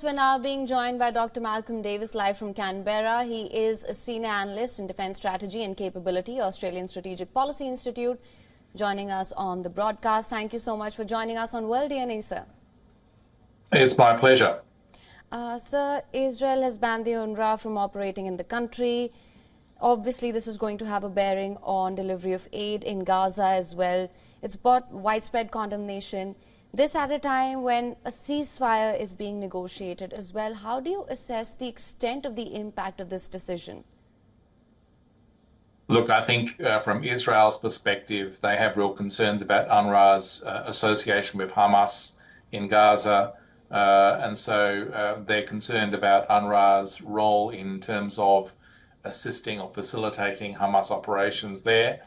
We're now being joined by Dr. Malcolm Davis live from Canberra. He is a senior analyst in defence strategy and capability, Australian Strategic Policy Institute, joining us on the broadcast. Thank you so much for joining us on World DNA, sir. It's my pleasure. Sir, Israel has banned the UNRWA from operating in the country. Obviously, this is going to have a bearing on delivery of aid in Gaza as well. It's brought widespread condemnation. This at a time when a ceasefire is being negotiated as well. How do you assess the extent of the impact of this decision? Look, I think from Israel's perspective, they have real concerns about UNRWA's association with Hamas in Gaza. And so they're concerned about UNRWA's role in terms of assisting or facilitating Hamas operations there.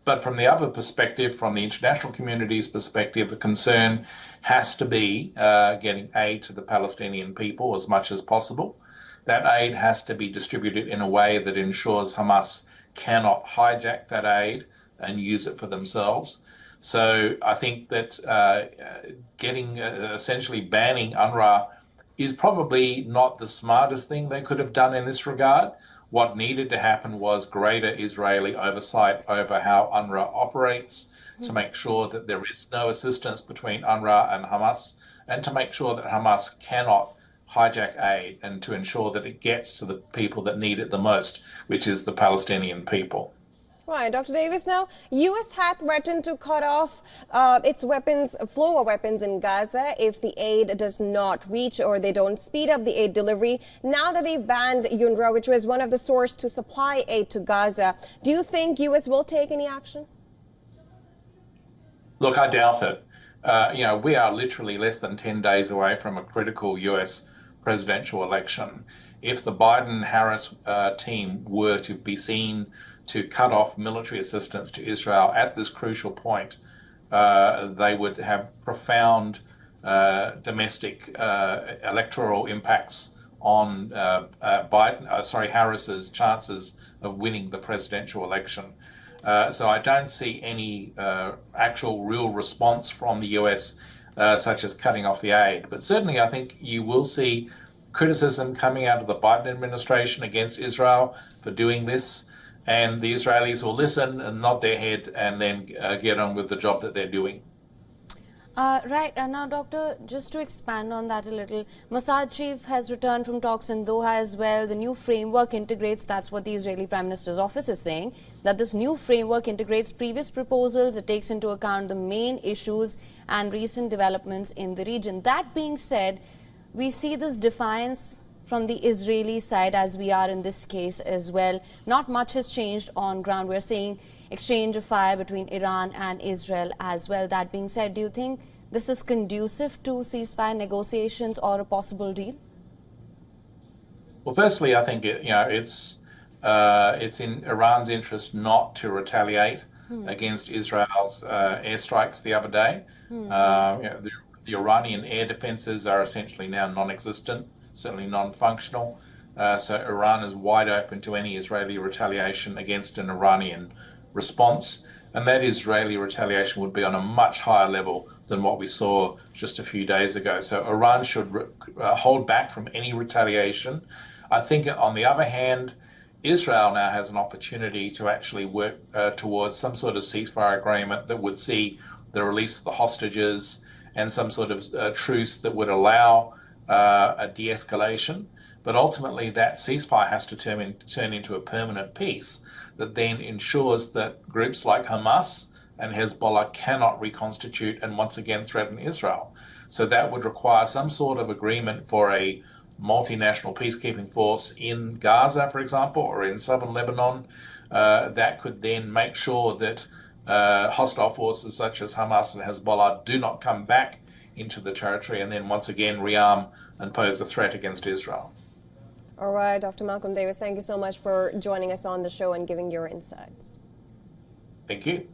But from the other perspective, from the international community's perspective, the concern has to be getting aid to the Palestinian people as much as possible. That aid has to be distributed in a way that ensures Hamas cannot hijack that aid and use it for themselves. So I think that essentially banning UNRWA is probably not the smartest thing they could have done in this regard. What needed to happen was greater Israeli oversight over how UNRWA operates, to make sure that there is no assistance between UNRWA and Hamas, and to make sure that Hamas cannot hijack aid, and to ensure that it gets to the people that need it the most, which is the Palestinian people. Right, Dr. Davis, now, U.S. had threatened to cut off its flow of weapons in Gaza if the aid does not reach or they don't speed up the aid delivery. Now that they've banned UNRWA, which was one of the sources to supply aid to Gaza, do you think U.S. will take any action? Look, I doubt it. We are literally less than 10 days away from a critical U.S. presidential election. If the Biden-Harris team were to be seen to cut off military assistance to Israel at this crucial point, they would have profound domestic electoral impacts on Harris's chances of winning the presidential election. So I don't see any actual real response from the US, such as cutting off the aid. But certainly I think you will see criticism coming out of the Biden administration against Israel for doing this. And the Israelis will listen and nod their head and then get on with the job that they're doing. Right. Now, Doctor, just to expand on that a little, Mossad chief has returned from talks in Doha as well. The new framework integrates, that's what the Israeli Prime Minister's office is saying, that this new framework integrates previous proposals. It takes into account the main issues and recent developments in the region. That being said, we see this defiance from the Israeli side, as we are in this case as well. Not much has changed on ground. We're seeing exchange of fire between Iran and Israel as well. That being said, do you think this is conducive to ceasefire negotiations or a possible deal? Well, firstly, I think it's in Iran's interest not to retaliate against Israel's airstrikes the other day. The Iranian air defenses are essentially now non-existent, certainly non-functional. So Iran is wide open to any Israeli retaliation against an Iranian response. And that Israeli retaliation would be on a much higher level than what we saw just a few days ago. So Iran should hold back from any retaliation. I think, on the other hand, Israel now has an opportunity to actually work towards some sort of ceasefire agreement that would see the release of the hostages and some sort of truce that would allow a de-escalation. But ultimately, that ceasefire has to turn into a permanent peace that then ensures that groups like Hamas and Hezbollah cannot reconstitute and once again threaten Israel. So that would require some sort of agreement for a multinational peacekeeping force in Gaza, for example, or in southern Lebanon, that could then make sure that hostile forces such as Hamas and Hezbollah do not come back into the territory and then once again rearm and pose a threat against Israel. All right, Dr. Malcolm Davis, thank you so much for joining us on the show and giving your insights. Thank you.